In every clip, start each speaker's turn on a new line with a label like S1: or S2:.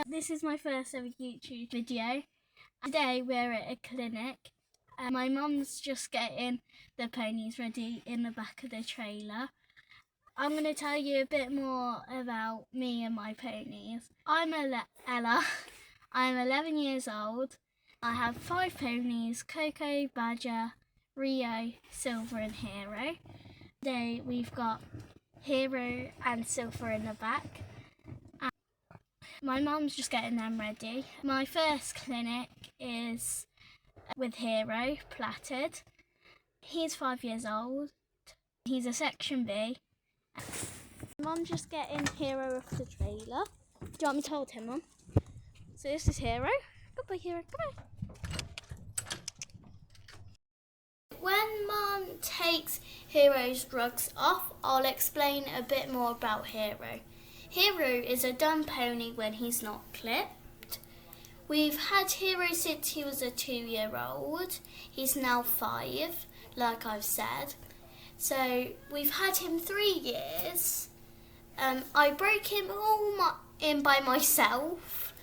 S1: This is my first ever YouTube video. Today we're at a clinic. My mum's just getting the ponies ready in the back of the trailer. I'm going to tell you a bit more about me and my ponies. I'm Ella. I'm 11 years old. I have 5 ponies: Coco, Badger, Rio, Silver and Hero. Today we've got Hero and Silver in the back. My mum's just getting them ready. My first clinic is with Hero, platted. He's 5 years old. He's a section B. Mum's just getting Hero off the trailer. Do you want me to hold him, Mum? So this is Hero. Good boy, Hero, come on. When Mum takes Hero's drugs off, I'll explain a bit more about Hero. Hero is a dumb pony when he's not clipped. We've had Hero since he was a 2-year-old. He's now 5, like I've said. So we've had him 3 years. I broke him in by myself.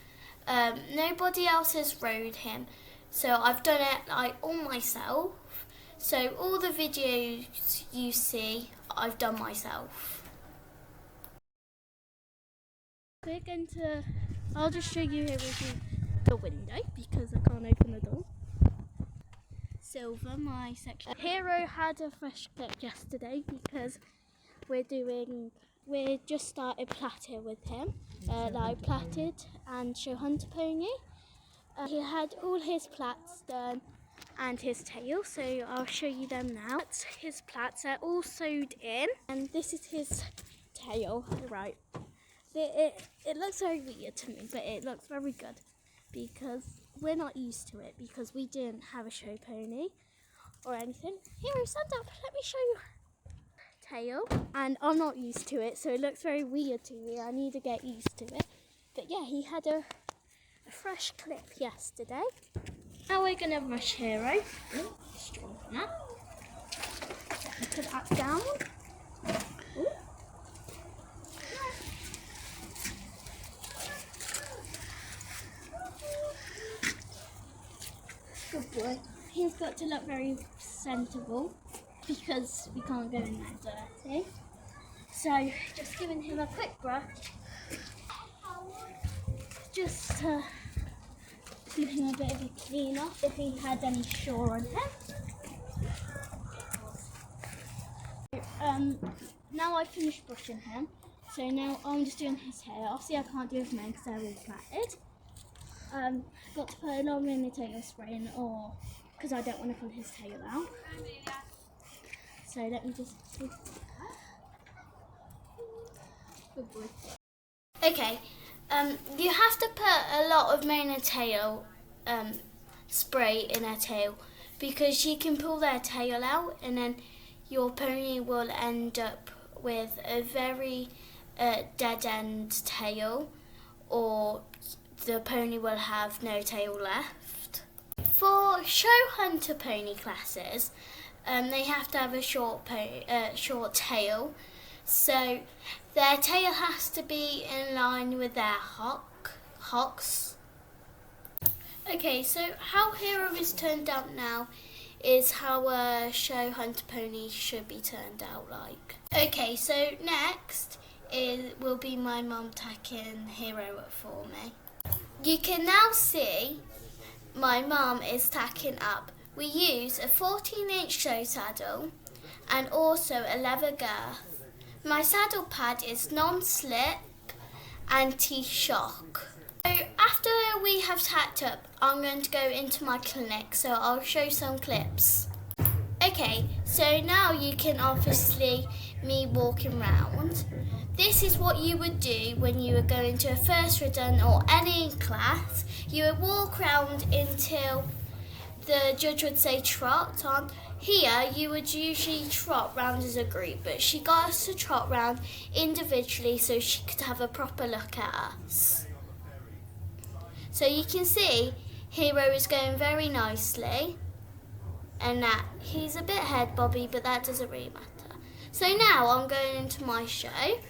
S1: Nobody else has rode him. So I've done it all myself. So all the videos you see, I've done myself. I'll just show you here with the window because I can't open the door. Silver, my section. Hero had a fresh clip yesterday because we just started platter with him, like platted and show hunter pony. He had all his plats done and his tail, so I'll show you them now. That's his plats, they're all sewed in, and this is his tail, right. It looks very weird to me, but it looks very good because we're not used to it because we didn't have a show pony or anything. Here, stand up, let me show you. Tail, and I'm not used to it, so it looks very weird to me. I need to get used to it. But yeah, he had a fresh clip yesterday. Now we're gonna brush Hero. Straighten that. Put that down. Ooh. Good boy. He's got to look very presentable because we can't go in there dirty. So just giving him a quick brush, just to give him a bit of a clean off if he had any straw on him. Now I've finished brushing him, so now I'm just doing his hair. Obviously I can't do his mane because they're all plaited. Got to put a long in the tail spray in, or because I don't want to pull his tail out. So let me just see. Good boy. Okay, you have to put a lot of mane and tail spray in her tail because she can pull their tail out, and then your pony will end up with a very dead end tail, or the pony will have no tail left. For show hunter pony classes, they have to have a short tail, so their tail has to be in line with their hocks. Okay, so how Hero is turned out now is how a show hunter pony should be turned out like. Okay, so next will be my mum tacking Hero up for me. You can now see my mum is tacking up. We use a 14-inch show saddle and also a leather girth. My saddle pad is non-slip, anti-shock. So after we have tacked up, I'm going to go into my clinic, so I'll show some clips. Okay, so now you can obviously me walking round. This is what you would do when you were going to a first ridden or any class. You would walk round until the judge would say trot on. Here you would usually trot round as a group, but she got us to trot round individually so she could have a proper look at us. So you can see Hero is going very nicely, and that he's a bit head bobby, but that doesn't really matter. So now I'm going into my show.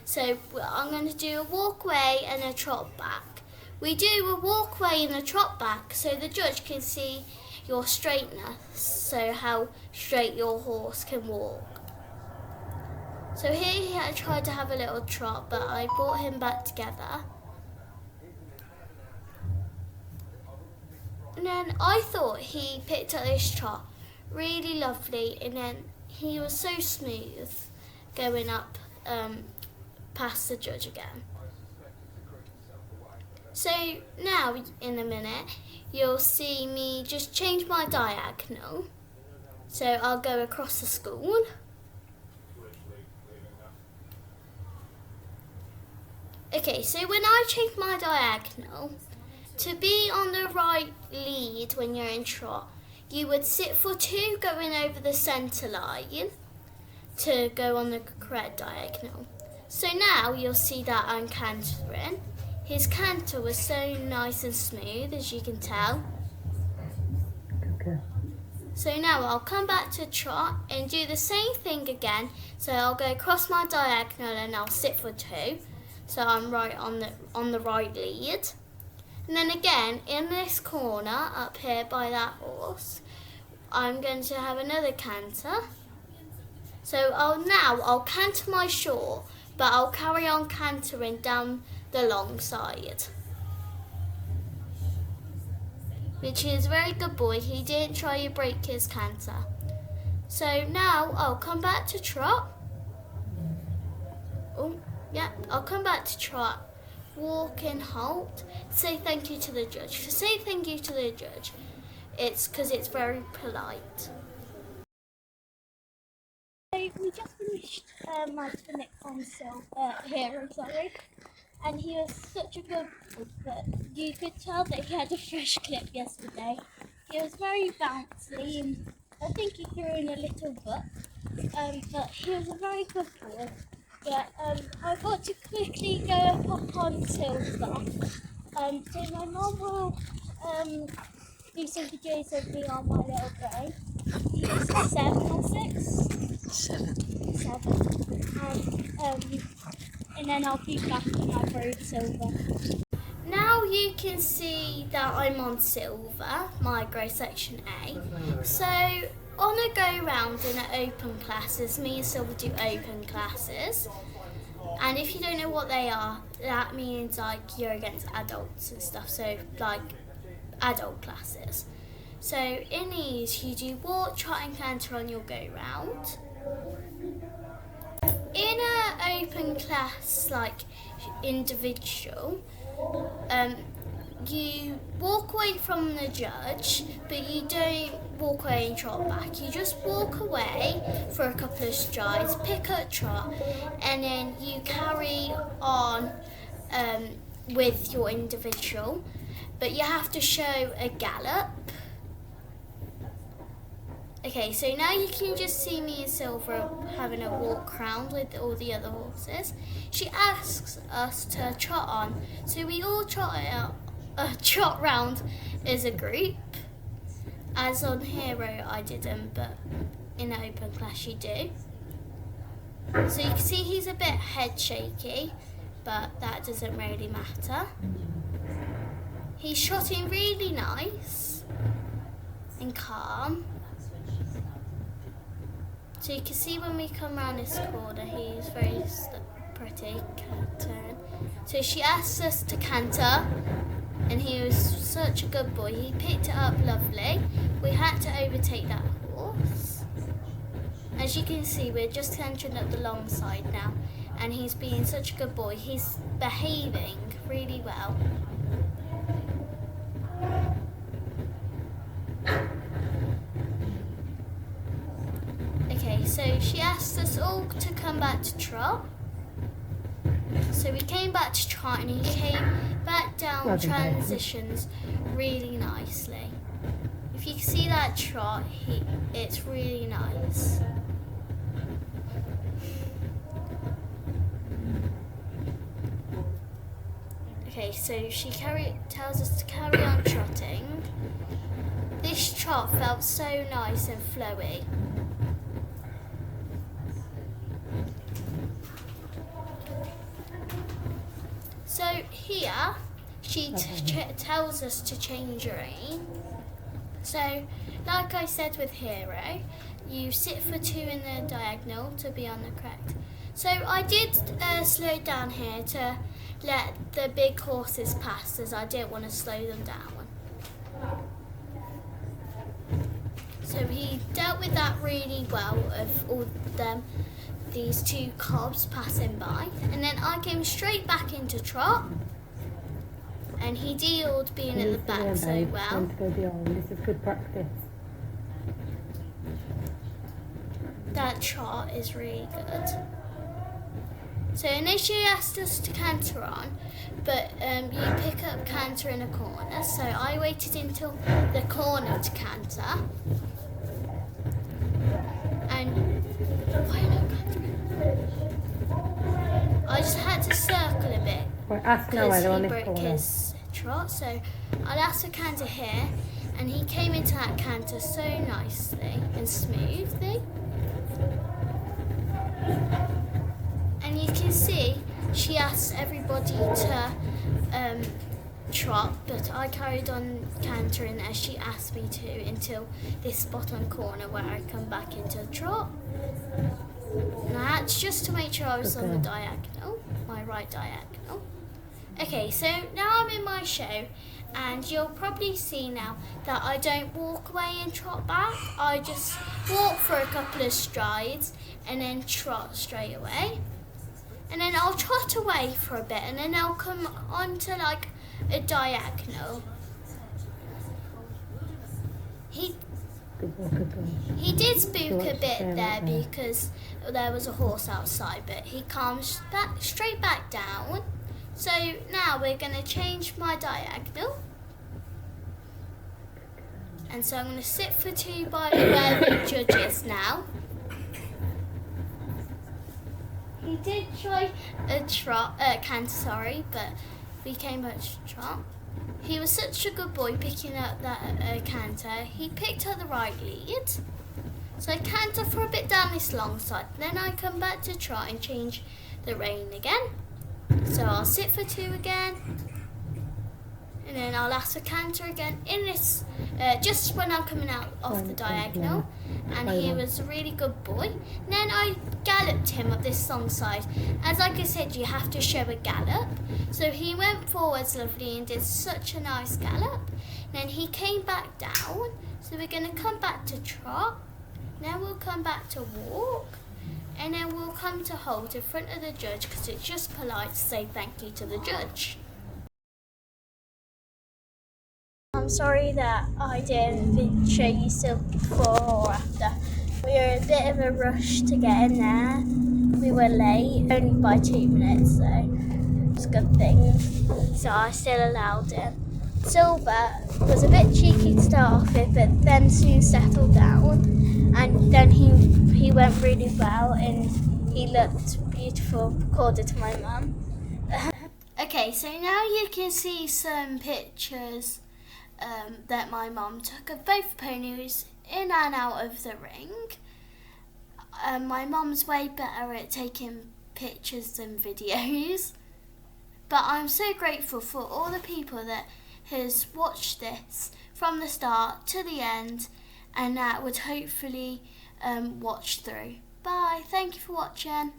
S1: So I'm going to do a walk away and a trot back. we do a walkway and a trot back so the judge can see your straightness, so how straight your horse can walk. So here he had tried to have a little trot, but I brought him back together. And then I thought he picked up this trot really lovely, and then he was so smooth going up past the judge again. So now in a minute you'll see me just change my diagonal. So I'll go across the school. Okay, so when I change my diagonal, to be on the right lead when you're in trot, you would sit for 2 going over the centre line to go on the correct diagonal. So now you'll see that I'm cantering. His canter was so nice and smooth, as you can tell.
S2: Okay.
S1: So now I'll come back to trot and do the same thing again. So I'll go across my diagonal and I'll sit for 2. So I'm right on the right lead. And then again, in this corner up here by that horse, I'm going to have another canter. So I'll canter my short, but I'll carry on cantering down the long side. Which is a very good boy. He didn't try to break his canter. So now I'll come back to trot. Oh, yeah, I'll come back to trot. Walk and halt. Say thank you to the judge. To say thank you to the judge, it's because it's very polite. So we just finished my clinic on Hero, sorry, and he was such a good boy, but you could tell that he had a fresh clip yesterday. He was very bouncy, and I think he threw in a little book, but he was a very good boy. But I've got to quickly go up on Silver. So my mum will do some videos of me on my little boy. He's 7 or 6?
S2: 7.
S1: 7. And then I'll be back when I rode Silver. Now you can see that I'm on Silver, my grade section A. So on a go round in an open classes, me and Silver do open classes. And if you don't know what they are, that means like you're against adults and stuff, so like adult classes. So in these you do walk, trot and canter on your go round. In an open class like individual, you walk away from the judge, but you don't walk away and trot back. You just walk away for a couple of strides, pick up trot, and then you carry on with your individual. But you have to show a gallop. Okay, so now you can just see me and Silver having a walk round with all the other horses. She asks us to trot on, so we all trot round as a group. As on Hero I didn't, but in an open class you do. So you can see he's a bit head shaky, but that doesn't really matter. He's trotting really nice and calm. So you can see when we come around this corner, he's very pretty cantering. So she asked us to canter, and he was such a good boy. He picked it up lovely. We had to overtake that horse. As you can see, we're just cantering up the long side now, and he's being such a good boy. He's behaving really well. Okay, so she asked us all to come back to trot. So we came back to trot and he came back down transitions really nicely. If you can see that trot, it's really nice. Okay, so she tells us to carry on trotting. This trot felt so nice and flowy. So here, she tells us to change rein. So, like I said with Hero, you sit for 2 in the diagonal to be on the correct. So I did slow down here to let the big horses pass, as I didn't want to slow them down. So he dealt with that really well of all them, these 2 cobs passing by. And then I came straight back into trot. And he dealed being at the back so well.
S2: This is good practice.
S1: That trot is really good. So initially he asked us to canter on, but you pick up canter in a corner. So I waited until the corner to canter. And why not cantering? I just had to circle a bit. Because he broke his trot, so I'll ask for canter here, and he came into that canter so nicely and smoothly. And you can see she asked everybody to trot, but I carried on cantering as she asked me to until this bottom corner where I come back into a trot. And that's just to make sure I was on the diagonal, my right diagonal. Okay, so now I'm in my show, and you'll probably see now that I don't walk away and trot back. I just walk for a couple of strides and then trot straight away. And then I'll trot away for a bit, and then I'll come onto like a diagonal. He did spook a bit there because there was a horse outside, but he calmed straight back down. So now we're going to change my diagonal. And so I'm going to sit for 2 by where the judge is now. He did try a canter, but we came back to trot. He was such a good boy picking up that canter. He picked up the right lead. So I canter for a bit down this long side. Then I come back to trot and change the rein again. So I'll sit for 2 again. And then I'll ask for canter again in this, just when I'm coming out off the diagonal. And he was a really good boy. And then I galloped him up this long side. As like I said, you have to show a gallop. So he went forwards lovely and did such a nice gallop. And then he came back down. So we're going to come back to trot. Then we'll come back to walk. And then we'll come to halt in front of the judge because it's just polite to say thank you to the judge. I'm sorry that I didn't show you silk before or after. We were a bit of a rush to get in there. We were late, only by 2 minutes, so it's a good thing. So I still allowed it. Silver was a bit cheeky to start off with, but then soon settled down. And then he went really well and he looked beautiful, according to my mum. Okay, so now you can see some pictures that my mum took of both ponies in and out of the ring. My mum's way better at taking pictures than videos. But I'm so grateful for all the people that has watched this from the start to the end and that would hopefully watch through. Bye, thank you for watching.